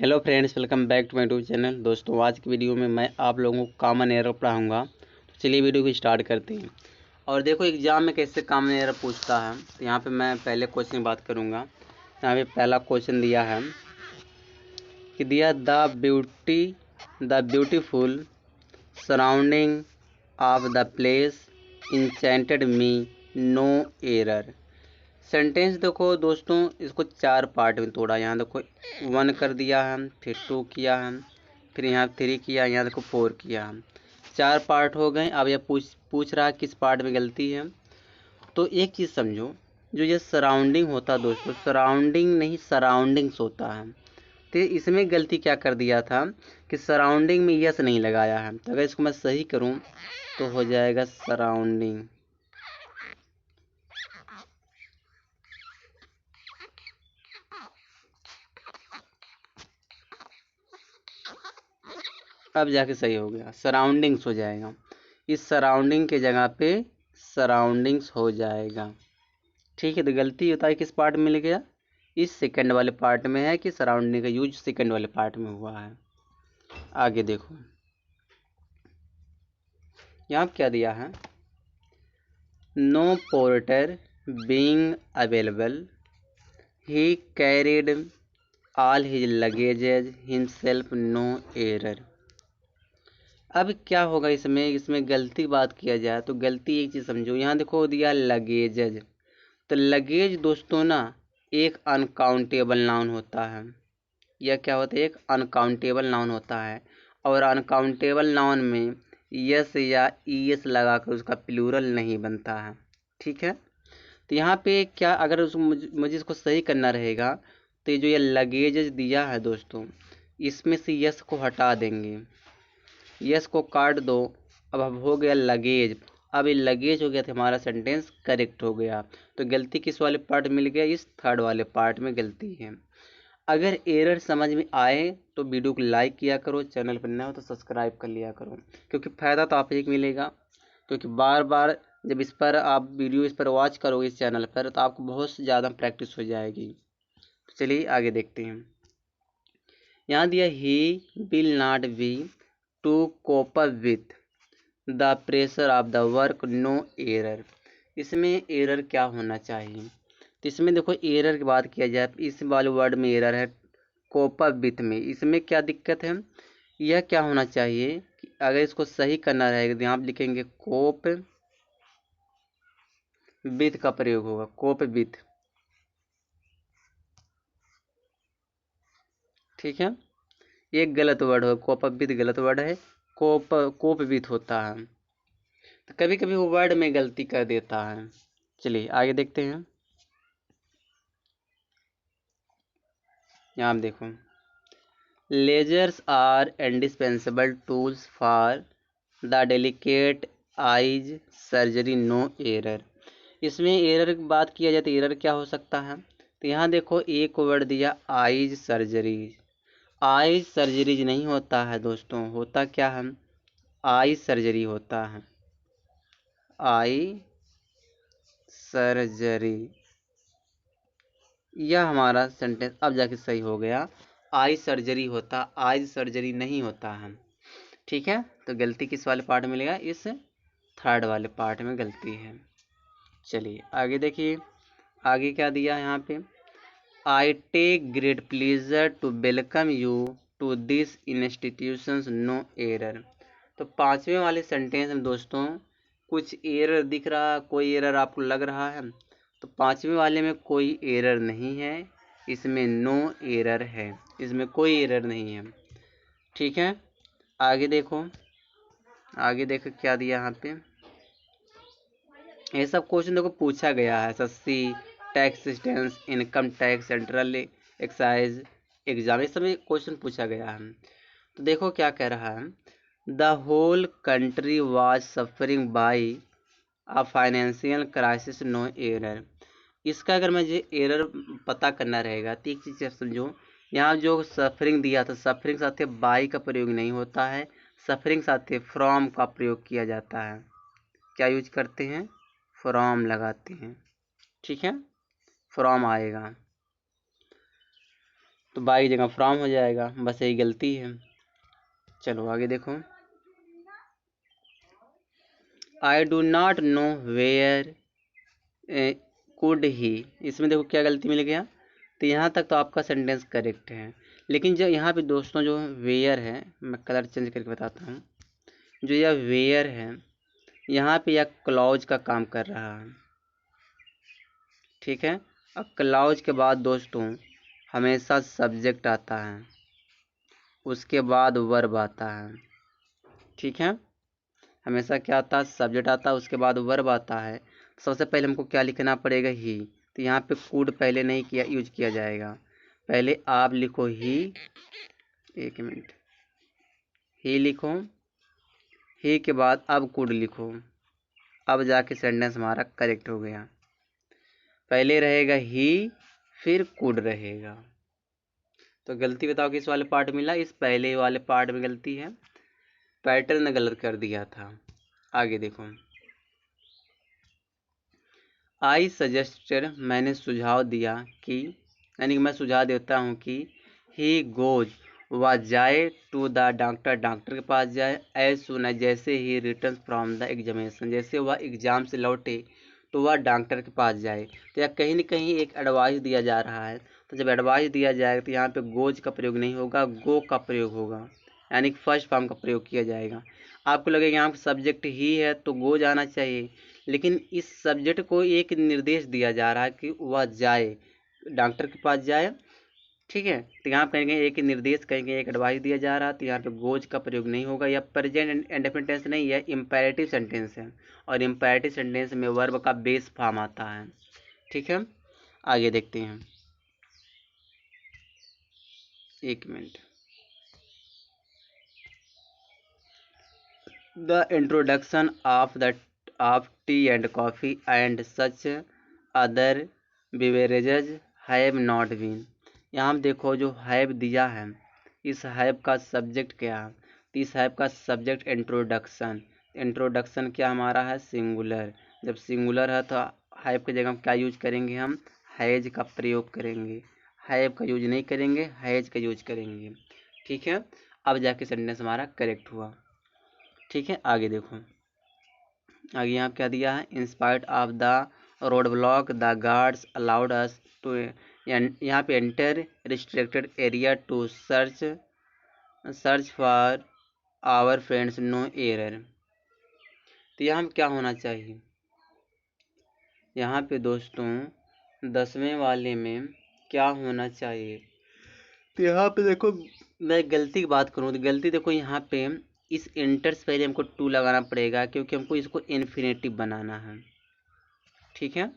Hello friends, welcome back to my YouTube channel. दोस्तों, आज की वीडियो में मैं आप लोगों को कॉमन एरर पढ़ाऊंगा। तो चलिए वीडियो को स्टार्ट करते हैं। और देखो एग्जाम में कैसे कॉमन एरर पूछता है। तो यहाँ पे मैं पहले क्वेश्चन की बात करूँगा। यहाँ पे पहला क्वेश्चन दिया है कि दिया the beautiful surrounding of the place enchanted me, no error. Sentence देखो दोस्तों, इसको 4 पार्ट में तोड़ा। यहाँ देखो 1 कर दिया है, फिर 2 किया है, फिर यहाँ 3 किया, यहाँ देखो 4 किया है। 4 पार्ट हो गए। अब यह पूछ रहा है किस पार्ट में गलती है। तो एक चीज़ समझो, जो ये सराउंडिंग होता है दोस्तों, सराउंडिंग नहीं सराउंडिंग्स होता है। तो इसमें गलती क्या कर दिया था कि सराउंडिंग में यस नहीं लगाया है। तो अगर इसको मैं सही करूँ तो हो जाएगा सराउंडिंग। अब जाके सही हो गया, सराउंडिंग्स हो जाएगा। इस सराउंडिंग के जगह पे सराउंडिंग्स हो जाएगा। ठीक है, तो गलती होता है किस पार्ट में मिल गया, इस सेकंड वाले पार्ट में है कि सराउंडिंग का यूज सेकंड वाले पार्ट में हुआ है। आगे देखो, यहाँ क्या दिया है, no porter being available, he carried all his luggages himself, no error. अब क्या होगा इसमें गलती बात किया जाए तो गलती एक चीज़ समझो। यहाँ देखो दिया लगेजेज। तो लगेज दोस्तों ना एक अनकाउंटेबल नाउन होता है। यह क्या होता है, एक अनकाउंटेबल नाउन होता है। और अनकाउंटेबल नाउन में यस या ईएस लगाकर उसका प्लूरल नहीं बनता है। ठीक है, तो यहाँ पे क्या, अगर मुझे इसको सही करना रहेगा तो जो ये लगेजेज दिया है दोस्तों, इसमें से यस को हटा देंगे, यस को काट दो। अब हो गया लगेज। अब ये लगेज हो गया तो हमारा सेंटेंस करेक्ट हो गया। तो गलती किस वाले पार्ट मिल गया, इस थर्ड वाले पार्ट में गलती है। अगर एरर समझ में आए तो वीडियो को लाइक किया करो, चैनल पर नया हो तो सब्सक्राइब कर लिया करो, क्योंकि फ़ायदा तो आप ही को मिलेगा। क्योंकि बार बार जब इस पर आप वीडियो इस पर वॉच करोगे इस चैनल पर, तो आपको बहुत ज़्यादा प्रैक्टिस हो जाएगी। तो चलिए आगे देखते हैं। यहाँ दिया he will not be to cope up with the pressure of the work, no error. इसमें एरर क्या होना चाहिए, तो इसमें देखो एरर की बात किया जाए, इस वाले वर्ड में एरर है कोप अप विथ में। इसमें क्या दिक्कत है, यह क्या होना चाहिए कि अगर इसको सही करना रहेगा तो यहाँ आप लिखेंगे कोप विथ का प्रयोग होगा, कोप विथ। ठीक है, ये गलत वर्ड हो, कोप अप विथ गलत वर्ड है, कोप विथ होता है। तो कभी कभी वो वर्ड में गलती कर देता है। चलिए आगे देखते हैं। यहाँ आप देखो, lasers are indispensable tools for the delicate eyes surgery, no error. इसमें एरर की बात किया जाए तो एरर क्या हो सकता है, तो यहाँ देखो एक वर्ड दिया आइज सर्जरीज। आइज सर्जरीज नहीं होता है दोस्तों, होता क्या है, आई सर्जरी होता है, आई सर्जरी। यह हमारा सेंटेंस अब जाके सही हो गया, आई सर्जरी होता, आइज सर्जरी नहीं होता है। ठीक है, तो गलती किस वाले पार्ट में मिलेगा, इस थर्ड वाले पार्ट में गलती है। चलिए आगे देखिए, आगे क्या दिया है यहाँ पे, I take great pleasure to welcome you to this institutions, no error. तो 5वें वाले सेंटेंस में दोस्तों कुछ एरर दिख रहा, कोई एरर आपको लग रहा है, तो 5वें वाले में कोई एरर नहीं है, इसमें नो एरर है, इसमें कोई एरर नहीं है। ठीक है, आगे देखो, आगे देखो क्या दिया यहाँ पे। ये सब क्वेश्चन देखो पूछा गया है, SSC, tax assistance, income tax, central excise exam, इस समय क्वेश्चन पूछा गया है। तो देखो क्या कह रहा है, the whole country was suffering by a financial crisis, no error. इसका अगर मुझे एरर पता करना रहेगा तो एक चीज़ समझो, यहाँ जो सफरिंग दिया था, सफरिंग साथ बाई का प्रयोग नहीं होता है, सफरिंग साथ फ्रॉम का प्रयोग किया जाता है। क्या यूज करते हैं, फ्रॉम लगाते हैं। ठीक है, फ्रॉम आएगा। तो बाई जगह फ्रॉम हो जाएगा, बस यही गलती है। चलो आगे देखो। I do not know where could he, इसमें देखो क्या गलती मिल गया। तो यहाँ तक तो आपका सेंटेंस करेक्ट है, लेकिन जो यहाँ पे दोस्तों जो वेयर है, मैं कलर चेंज करके बताता हूँ। जो यह वेयर है, यहाँ पे यह क्लॉज का काम कर रहा है, ठीक है। अब क्लॉज के बाद दोस्तों हमेशा सब्जेक्ट आता है, उसके बाद वर्ब आता है, ठीक है। हमेशा क्या आता है, सब्जेक्ट आता है, उसके बाद वर्ब आता है। सबसे पहले हमको क्या लिखना पड़ेगा, ही। तो यहाँ पे कुड पहले नहीं किया यूज किया जाएगा, पहले आप लिखो ही, एक मिनट, ही लिखो, ही के बाद अब कुड लिखो, अब जाके सेंटेंस हमारा करेक्ट हो गया। पहले रहेगा ही, फिर कुड रहेगा। तो गलती बताओ किस वाले पार्ट मिला, इस पहले वाले पार्ट में गलती है, पैटर्न गलत कर दिया था। आगे देखो। आई सजेस्टेड, मैंने सुझाव दिया कि, यानी कि मैं सुझाव देता हूँ कि ही गोज, वह जाए, टू द डॉक्टर, डॉक्टर के पास जाए, एज सुन एज, जैसे ही रिटर्न फ्रॉम द एग्जामिनेशन, जैसे वह एग्जाम से लौटे तो वह डॉक्टर के पास जाए। तो यह कहीं न कहीं एक एडवाइस दिया जा रहा है। तो जब एडवाइस दिया जाएगा तो यहाँ पे गोज का प्रयोग नहीं होगा, गो का प्रयोग होगा, यानी कि फर्स्ट फॉर्म का प्रयोग किया जाएगा। आपको लगेगा यहाँ पे सब्जेक्ट ही है तो गो जाना चाहिए, लेकिन इस सब्जेक्ट को एक निर्देश दिया जा रहा है कि वह जाए, डॉक्टर के पास जाए, ठीक है। तो यहाँ पे कहेंगे एक निर्देश, कहेंगे एक एडवाइस दिया जा रहा है, तो यहाँ पे गोज का प्रयोग नहीं होगा। यह प्रेजेंट इंडेफिनिट टेंस नहीं है, इम्पेरेटिव सेंटेंस है, और इम्पेरेटिव सेंटेंस में वर्ब का बेस फॉर्म आता है, ठीक है। आगे देखते हैं, एक minute. The introduction of tea and coffee and such other beverages have not been. यहाँ देखो जो हैव दिया है, इस हैव का सब्जेक्ट क्या है, तो इस हैव का सब्जेक्ट इंट्रोडक्शन। इंट्रोडक्शन क्या हमारा है, सिंगुलर। जब सिंगुलर है तो हैव की जगह क्या यूज करेंगे, हम हैज का प्रयोग करेंगे, हैव का यूज नहीं करेंगे, हैज का यूज करेंगे, ठीक है। अब जाके सेंटेंस हमारा करेक्ट हुआ, ठीक है। आगे देखो, आगे यहाँ क्या दिया है, in spite of the road block the guards allowed us to, यहाँ पे enter restricted area to search for our friends, no error. तो यहाँ क्या होना चाहिए, यहाँ पे दोस्तों 10वें वाले में क्या होना चाहिए। तो यहाँ पे देखो, मैं गलती की बात करूँ तो गलती देखो, यहाँ पे इस इंटर से पहले हमको टू लगाना पड़ेगा, क्योंकि हमको इसको इन्फिनेटिव बनाना है, ठीक है।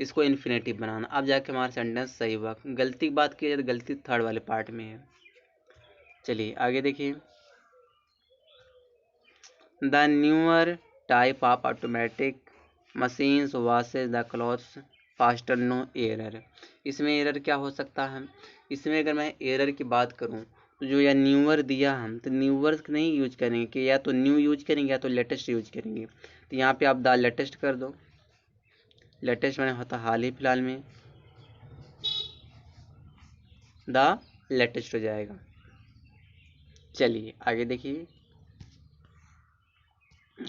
इसको इन्फिनेटिव बनाना, अब जाके हमारा सेंटेंस सही हुआ। गलती की बात की जाए तो गलती थर्ड वाले पार्ट में है। चलिए आगे देखिए। The newer type of automatic machines washes the clothes faster, no error. इसमें एरर क्या हो सकता है, इसमें अगर मैं एरर की बात करूं तो जो यह न्यूअर दिया हम, तो न्यूअर नहीं यूज करेंगे, कि या तो न्यू यूज करेंगे या तो लेटेस्ट यूज करेंगे। तो यहाँ पे आप द लेटेस्ट कर दो, लेटेस्ट मैंने होता हाल ही फिलहाल में, द लेटेस्ट हो जाएगा। चलिए आगे देखिए,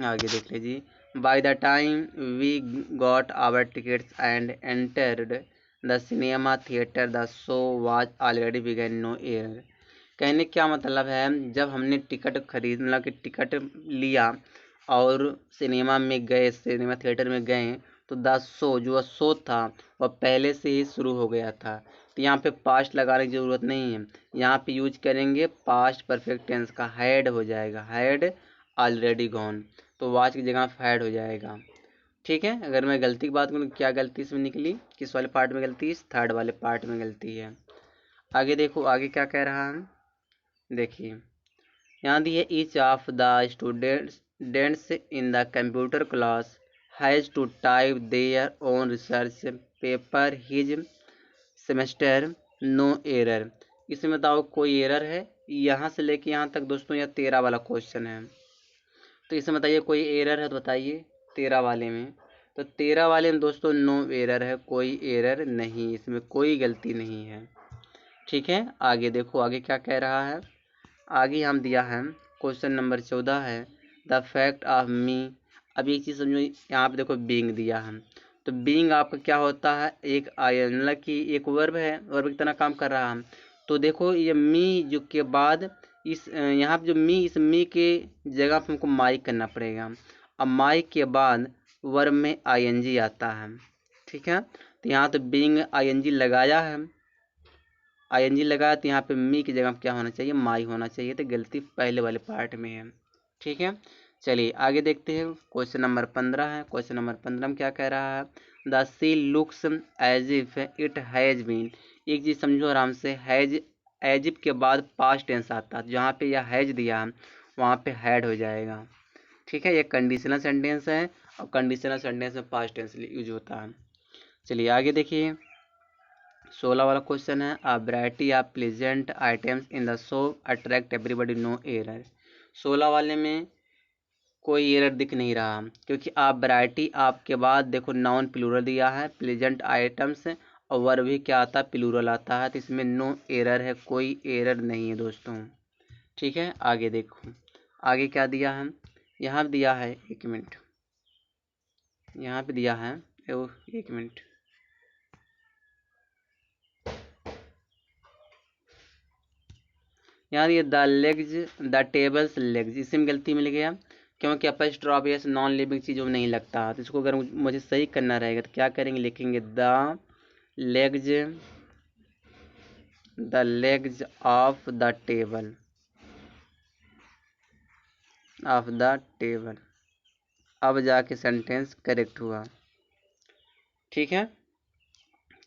आगे देख लीजिए। By the time we got our tickets and entered the cinema theatre the show was already began, no error. कहने क्या मतलब है, जब हमने टिकट खरीद, मतलब कि टिकट लिया और सिनेमा में गए, सिनेमा थिएटर में गए, तो द शो, जो शो था वह पहले से ही शुरू हो गया था। तो यहाँ पे पास्ट लगाने की ज़रूरत नहीं है, यहाँ पे यूज करेंगे पास्ट परफेक्ट टेंस का, हैड हो जाएगा, हैड ऑलरेडी गॉन, तो वाच की जगह हैड हो जाएगा, ठीक है। अगर मैं गलती की बात करूँ, क्या गलती इसमें निकली, किस वाले पार्ट में गलती, इस थर्ड वाले पार्ट में गलती है। आगे देखो, आगे क्या कह रहा है, देखिए यहाँ दी है, each of the students in the computer class has to type their own research paper his semester, no error. इसमें बताओ कोई एरर है, यहाँ से लेके यहाँ तक दोस्तों यह 13 वाला क्वेश्चन है। तो इसमें बताइए कोई एरर है तो बताइए 13 वाले में। तो 13 वाले में दोस्तों नो एरर है, कोई एरर नहीं, इसमें कोई गलती नहीं है, ठीक है, आगे देखो आगे क्या कह रहा है। आगे हम दिया है क्वेश्चन नंबर 14 है द फैक्ट ऑफ मी। अब एक चीज़ समझो, यहाँ पे देखो बीइंग दिया है, तो बीइंग आपका क्या होता है, एक मतलब कि एक वर्ब है, वर्ब की तरह काम कर रहा है। तो देखो ये मी जो के बाद इस यहाँ पे जो मी, इस मी के जगह पे हमको माई करना पड़ेगा। अब माई के बाद वर्ब में आईएनजी आता है। ठीक है, तो यहाँ तो बीइंग आईएनजी लगाया है, आईएनजी लगाया, तो यहाँ पे मी की जगह क्या होना चाहिए, माई होना चाहिए। तो गलती पहले वाले पार्ट में है। ठीक है, चलिए आगे देखते हैं। क्वेश्चन नंबर 15 है। क्वेश्चन नंबर 15 में क्या कह रहा है, the sea looks as if it has been. एक चीज़ समझो आराम से, हैज एज इफ के बाद पास्ट टेंस आता है, जहाँ पे यह हैज दिया है वहाँ पे हैड हो जाएगा। ठीक है, ये कंडीशनल सेंटेंस है और कंडीशनल सेंटेंस में पास्ट टेंस यूज होता है। चलिए आगे देखिए, 16 वाला क्वेश्चन है, a variety of pleasant items in the show attract everybody, no error. 16 वाले में कोई एरर दिख नहीं रहा, क्योंकि आप वैरायटी आपके बाद देखो नाउन प्लूरल दिया है, प्लेजेंट आइटम्स, और वर्ब भी क्या आता है, प्लूरल आता है, तो इसमें नो एरर है, कोई एरर नहीं है दोस्तों। ठीक है, आगे देखो आगे क्या दिया है, यहाँ पे दिया है, एक मिनट, यहाँ पे दिया है, एक मिनट, यहाँ ये the legs, the tables legs, इसी में गलती मिल गया, क्योंकि अपस्ट्रॉफ या नॉन लिविंग चीज़ों में नहीं लगता। तो इसको अगर मुझे सही करना रहेगा तो क्या करेंगे, लिखेंगे the legs, the legs of the table, of the table. अब जाके सेंटेंस करेक्ट हुआ। ठीक है,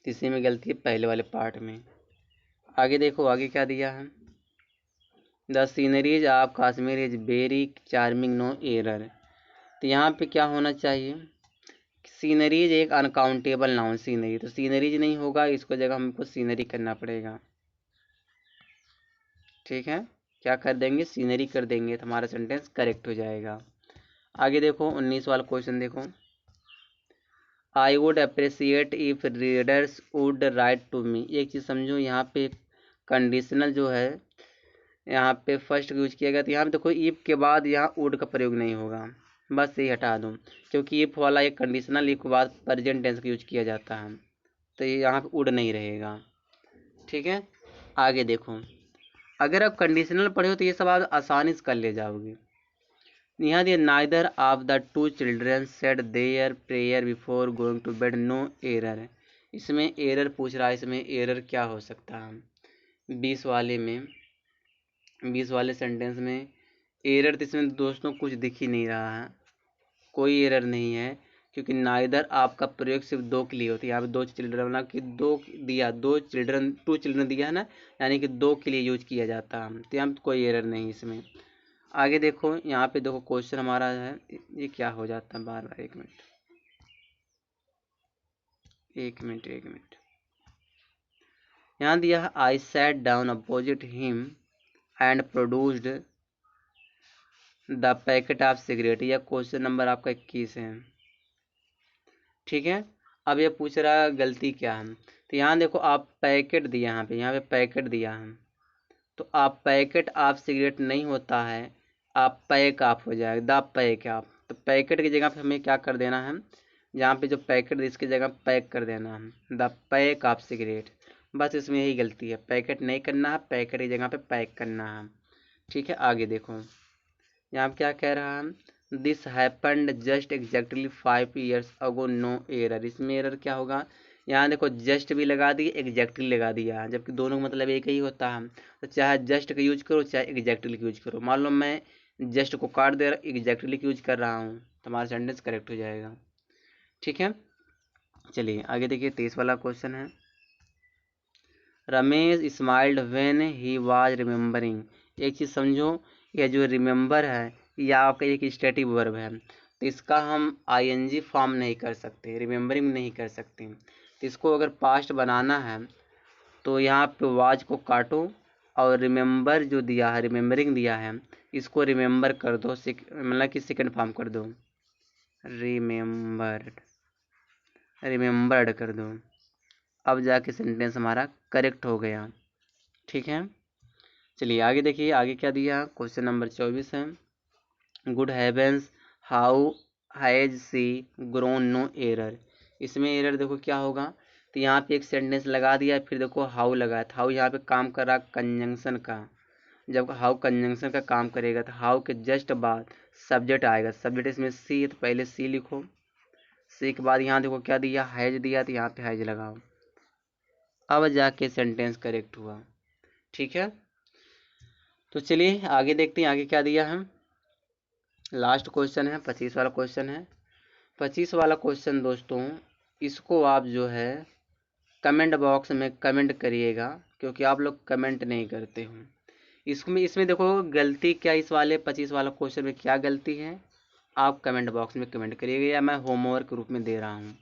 इसी में गलती है पहले वाले पार्ट में। आगे देखो आगे क्या दिया है, the sceneries of Kashmir is very charming, no error. तो यहाँ पे क्या होना चाहिए, सीनरीज एक अनकाउंटेबल नाउन, सीनरी, तो सीनरीज नहीं होगा, इसको जगह हमको सीनरी करना पड़ेगा। ठीक है, क्या कर देंगे, सीनरी कर देंगे, तो हमारा सेंटेंस करेक्ट हो जाएगा। आगे देखो 19 वाला क्वेश्चन देखो, I would appreciate if readers would write to me. एक चीज़ समझो, यहाँ पे कंडीशनल जो है यहाँ पे फर्स्ट यूज किया गया, तो यहाँ पे देखो इफ के बाद यहाँ वुड का प्रयोग नहीं होगा, बस यही हटा दूँ, क्योंकि इफ वाला एक कंडीशनल इफ के बाद प्रेजेंट टेंस का यूज किया जाता है, तो ये यहाँ पे वुड नहीं रहेगा। ठीक है, आगे देखो, अगर आप कंडीशनल पढ़े हो तो ये सब आप आसानी से कर ले जाओगे। यहाँ दिया neither of the two children said their prayer before going to bed, no error. इसमें एरर पूछ रहा है, इसमें एरर क्या हो सकता है, 20 वाले में, 20 वाले सेंटेंस में एरर तो इसमें दोस्तों कुछ दिख ही नहीं रहा है, कोई एरर नहीं है, क्योंकि नाइदर आपका प्रयोग सिर्फ दो के लिए होती है। यहाँ पे दो चिल्ड्रन, मतलब कि दो दिया, दो चिल्ड्रन, टू चिल्ड्रन दिया है ना, यानी कि दो के लिए यूज किया जाता है, तो यहाँ पे कोई एरर नहीं इसमें। आगे देखो, यहाँ पे देखो क्वेश्चन हमारा है, ये क्या हो जाता है बार बार, एक मिनट, एक मिनट, एक मिनट, यहाँ दिया है I sat down opposite him and produced the packet of cigarette. यह क्वेश्चन नंबर आपका 21 है। ठीक है, अब ये पूछ रहा है गलती क्या है, तो यहाँ देखो आप पैकेट दिया, यहाँ पे पैकेट दिया है, तो आप पैकेट ऑफ सिगरेट नहीं होता है, आप पैक ऑफ हो जाएगा, द पैक ऑफ। तो पैकेट की जगह पे हमें क्या कर देना है, जहाँ पे जो पैकेट इसकी जगह पैक कर देना है, द पैक ऑफ सिगरेट। बस इसमें यही गलती है, पैकेट नहीं करना है, पैकेट की जगह पे पैक करना है। ठीक है, आगे देखो, यहाँ पे क्या कह रहा है, this happened just exactly 5 years ago, no error. इसमें एरर क्या होगा, यहाँ देखो जस्ट भी लगा दिए, एग्जैक्टली लगा दिया, जबकि दोनों का मतलब एक ही होता है, तो चाहे जस्ट का यूज करो चाहे एग्जैक्टली का यूज करो। मान लो मैं जस्ट को काट दे रहा, एग्जैक्टली का यूज कर रहा हूँ, तो हमारा सेंटेंस करेक्ट हो जाएगा। ठीक है, चलिए आगे देखिए 23 वाला क्वेश्चन है, Ramesh smiled when he was remembering. एक चीज़ समझो, यह जो रिमेम्बर है यह आपका एक स्टैटिक वर्ब है, तो इसका हम आईएनजी फॉर्म नहीं कर सकते, रिमेम्बरिंग नहीं कर सकते। तो इसको अगर पास्ट बनाना है तो यहाँ पे वाज को काटो और रिमेम्बर जो दिया है, रिमेम्बरिंग दिया है, इसको रिमेम्बर कर दो, मतलब कि सेकंड फॉर्म कर दो, रिमेम्बर्ड, रिमेम्बर्ड कर दो। अब जाके सेंटेंस हमारा करेक्ट हो गया। ठीक है, चलिए आगे देखिए, आगे क्या दिया। क्वेश्चन नंबर 24 है, good heavens how has she grown no error. इसमें एरर देखो क्या होगा, तो यहाँ पे एक सेंटेंस लगा दिया, फिर देखो हाउ लगाया, हाउ यहाँ पे काम कर रहा कंजंक्शन का। जब हाउ कंजंक्शन का काम करेगा तो हाउ के जस्ट बाद सब्जेक्ट आएगा। सब्जेक्ट इसमें सी है तो पहले सी लिखो, सी के बाद यहाँ देखो क्या दिया, हैज दिया, तो यहाँ पे हैज लगाओ, अब जाके सेंटेंस करेक्ट हुआ। ठीक है, तो चलिए आगे देखते हैं आगे क्या दिया है। लास्ट क्वेश्चन है, 25 वाला क्वेश्चन है। 25 वाला क्वेश्चन दोस्तों, इसको आप जो है कमेंट बॉक्स में कमेंट करिएगा, क्योंकि आप लोग कमेंट नहीं करते हो। इसमें इसमें देखो गलती क्या, इस वाले 25 वाला क्वेश्चन में क्या गलती है, आप कमेंट बॉक्स में कमेंट करिएगा, या मैं होमवर्क के रूप में दे रहा हूँ।